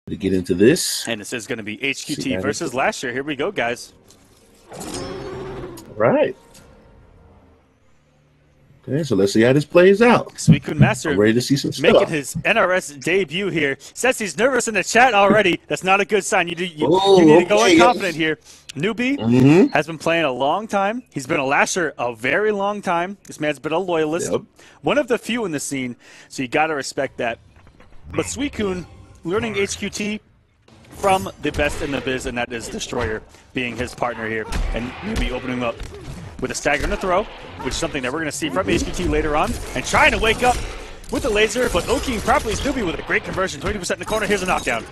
To get into this. And this is going to be HQT versus last year. Here we go, guys. All right. Okay, so let's see how this plays out. Suicune Master, I'm ready to see some making stuff. his NRS debut here. Says he's nervous in the chat already. That's not a good sign. You need to go in confident here. NeUby has been playing a long time. He's been a lasher a very long time. This man's been a loyalist. Yep. One of the few in the scene, so you got to respect that. But Suicune learning HQT from the best in the biz, and that is Destroyer being his partner here. And NeUby opening up with a stagger and a throw, which is something that we're going to see from HQT later on. And trying to wake up with the laser, but Oking properly is NeUby with a great conversion. 20% in the corner. Here's a knockdown.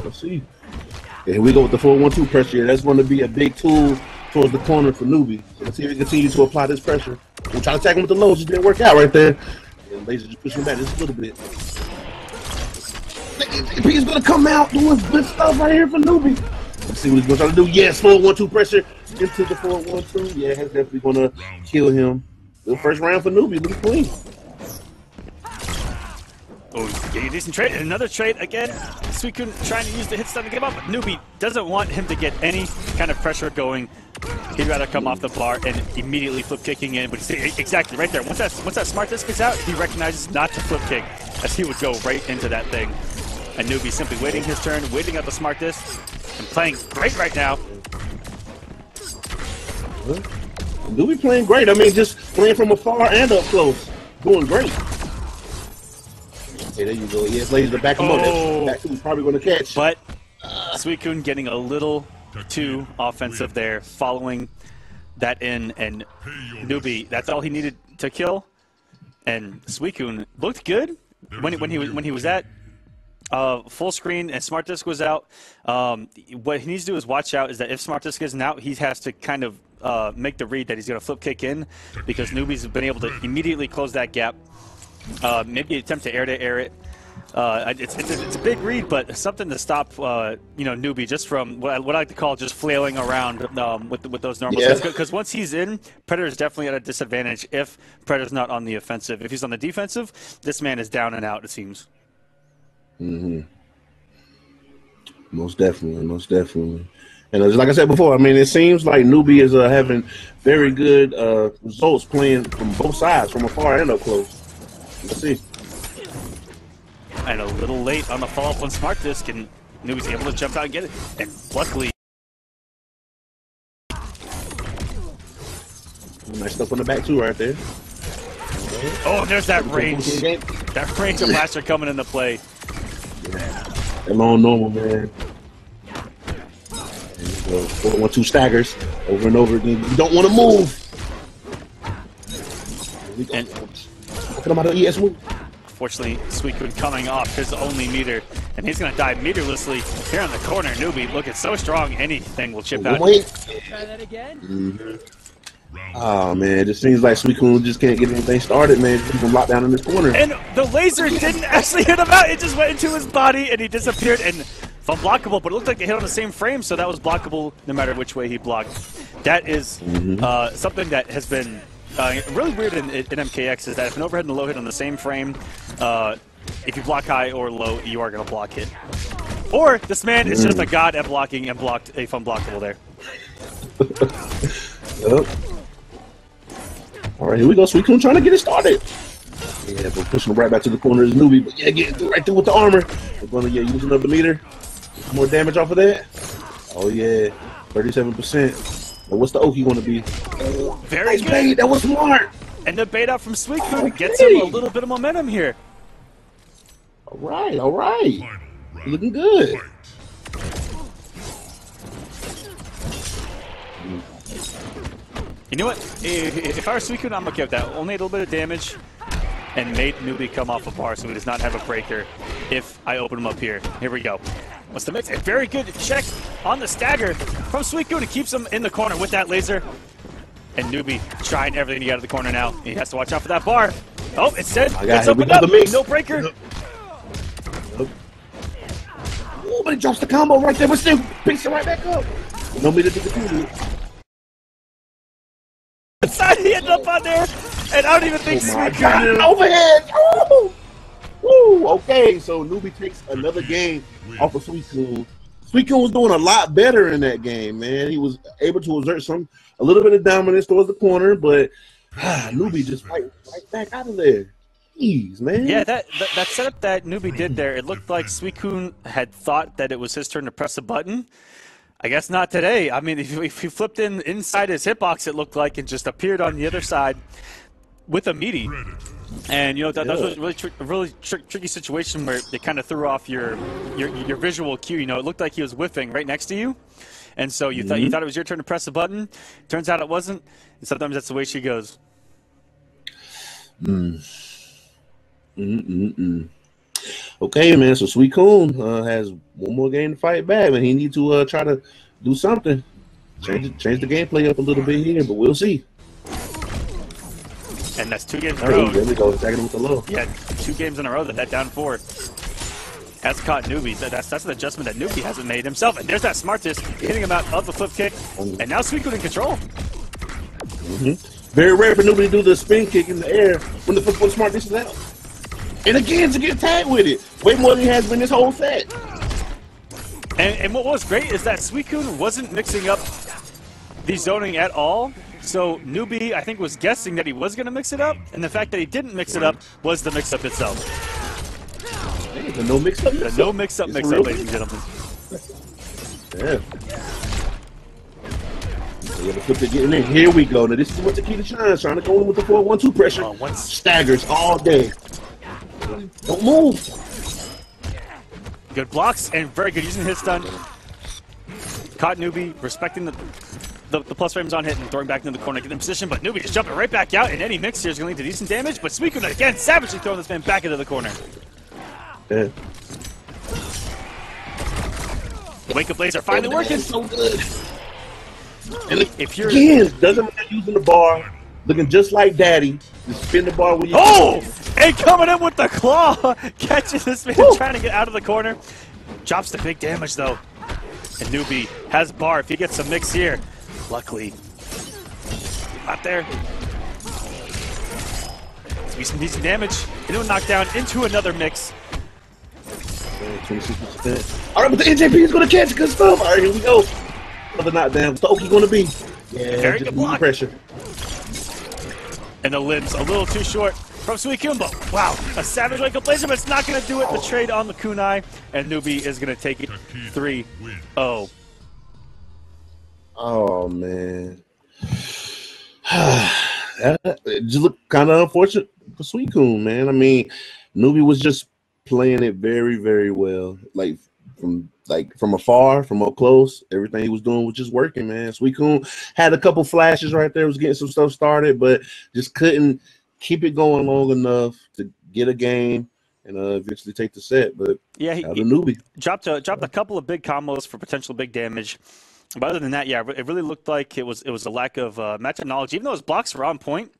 Let's see. Yeah, here we go with the 4-1-2 pressure. That's going to be a big tool towards the corner for NeUby. So let's see if we continue to apply this pressure. We'll try to attack him with the lows. Just didn't work out right there. And laser just pushing back just a little bit. He's going to come out doing good stuff right here for NeUby. Let's see what he's going to try to do. Yes, 4-1-2 pressure into the 4-1-2. Yeah, that's definitely going to kill him. The first round for NeUby. Looking clean. Oh, getting a decent trade. And another trade again. Suicune trying to use the hit stun to give up, but NeUby doesn't want him to get any kind of pressure going. He'd rather come off the bar and immediately flip kicking in. But see, exactly right there. Once that smart disc is out, he recognizes not to flip kick, as he would go right into that thing. And NeUby simply waiting his turn, waiting out the smart disc, and playing great right now. NeUby playing great. I mean, just playing from afar and up close. Doing great. Okay, there you go. Yes, ladies, the back him up. Back two is probably going to catch. But Suicune getting a little too offensive there, following that in, and NeUby, that's all he needed to kill. And Suicune looked good when he was at full screen and smart disc was out. What he needs to do is watch out is that if smart disc isn't out, he has to kind of make the read that he's going to flip kick in, because NeUby's been able to immediately close that gap. Maybe attempt to air it. It's a big read, but something to stop NeUby just from what I like to call just flailing around with those normals. Because once he's in, Predator's definitely at a disadvantage if Predator's not on the offensive. If he's on the defensive, this man is down and out, it seems. Most definitely, most definitely. And just like I said before, I mean, it seems like NeUby is having very good results playing from both sides, from afar and up close. Let's see. And a little late on the follow-up on smart disc, and NeUby's able to jump out and get it. And luckily, nice stuff on the back too, right there. Oh, there's that range. That range of blaster coming into play. Yeah, that long normal, man. 4-1-2 staggers over and over again. You don't want to move. And look at him out of ES move. Fortunately, Suicune coming off his only meter, and he's going to die meterlessly here on the corner. NeUby looking so strong, anything will chip out. Try that again. Oh man, it just seems like Suicune just can't get anything started, man. He's been locked down in this corner. And the laser didn't actually hit him out. It just went into his body, and he disappeared. And unblockable, but it looked like it hit on the same frame, so that was blockable no matter which way he blocked. That is something that has been really weird in MKX, is that if an overhead and a low hit on the same frame, if you block high or low, you are going to block it. Or this man is just a god at blocking and blocked a unblockable there. Yep. All right, here we go. Suicune trying to get it started. Yeah, but pushing him right back to the corner is NeUby. But yeah, getting right through with the armor. We're going to use another meter. More damage off of that. Oh yeah, 37%. But what's the Oki going to be? Very good. Bait. That was smart. And the bait out from Suicune gets him a little bit of momentum here. All right, all right. Looking good. You know what? If I were Suicune, I'm okay with that. Only a little bit of damage and made NeUby come off a bar, so he does not have a breaker if I open him up here. Here we go. What's the mix? A very good check on the stagger from Suicune. It keeps him in the corner with that laser. And NeUby trying everything to get out of the corner now. He has to watch out for that bar. Oh, instead, it's opened up. No breaker. Oh, but he drops the combo right there, but still picks it right back up. No meter to the He ended up on there, and I don't even think Suicune knew. Overhead! Oh! okay, so NeUby takes another game off of Suicune. Suicune was doing a lot better in that game, man. He was able to exert a little bit of dominance towards the corner, but NeUby just right back out of there. Jeez, man. Yeah, that setup that NeUby did there, it looked like Suicune had thought that it was his turn to press a button. I guess not today. I mean, if he flipped inside his hitbox, it looked like, and just appeared on the other side with a meaty. And, you know, that was a really tricky situation where it kind of threw off your visual cue. You know, it looked like he was whiffing right next to you. And so you thought it was your turn to press a button. Turns out it wasn't. And sometimes that's the way she goes. Okay, man. So Suicune has one more game to fight back, and he needs to try to do something, change the gameplay up a little bit here, but we'll see. And that's 2 games in a row. There we go, attacking with the low. Yeah, 2 games in a row that down 4 has caught NeUby. That's an adjustment that NeUby hasn't made himself. And there's that smartest hitting him out of the flip kick, and now Suicune in control. Very rare for NeUby to do the spin kick in the air when the flip smart dishes out. And again, to get tagged with it. Way more than he has been this whole set. And what was great is that Suicune wasn't mixing up the zoning at all. So NeUby, I think, was guessing that he was going to mix it up. And the fact that he didn't mix it up was the mix-up itself. Hey, the no mix-up The no mix-up mix-up, ladies and gentlemen. Yeah. So you have to flip it, getting in. Here we go. Now this is what Takeda shines, trying to go in with the 4-1-2 pressure. Staggers all day. Don't move. Good blocks and very good using his stun. Caught NeUby, respecting the plus frames on hit and throwing back into the corner, getting in position, but NeUby just jumping right back out, and any mix here is going to lead to decent damage, but Suicune again savagely throwing this man back into the corner. Yeah. The wake-up blades are finally working. So good. And if you're again, doesn't matter using the bar, looking just like Daddy. Just spin the bar when you. Oh! And coming in with the claw, catching this man trying to get out of the corner. Drops the big damage though. And NeUby has bar if he gets some mix here. Luckily, not there. Be some decent damage. Into a knockdown, into another mix. 26%. All right, but the NJP is going to catch good stuff. All right, here we go. Another knockdown. What's the Oki going to be? Yeah, very just good block. Pressure. And the limbs a little too short from Suicune. Wow, a savage wake-up laser, but it's not going to do it. The trade on the kunai, and NeUby is going to take it 3-0. Oh, man. It just looked kind of unfortunate for Suicune, man. I mean, NeUby was just playing it very, very well. From afar, from up close, everything he was doing was just working, man. Suicune had a couple flashes right there, was getting some stuff started, but just couldn't keep it going long enough to get a game and eventually take the set. But yeah, he NeUby dropped a couple of big combos for potential big damage. But other than that, yeah, it really looked like it was a lack of matchup knowledge. Even though his blocks were on point,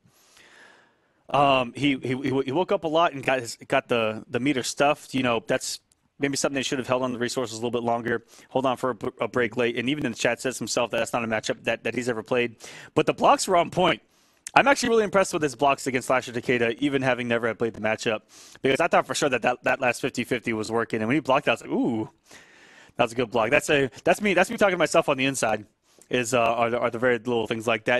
he woke up a lot and got the meter stuffed. You know, that's maybe something they should have held on the resources a little bit longer, hold on for a break late. And even in the chat says himself that that's not a matchup that he's ever played. But the blocks were on point. I'm actually really impressed with his blocks against Slasher Takeda, even having never played the matchup. Because I thought for sure that last 50-50 was working. And when he blocked it, I was like, ooh, that was a good block. That's me talking to myself on the inside, are the very little things like that.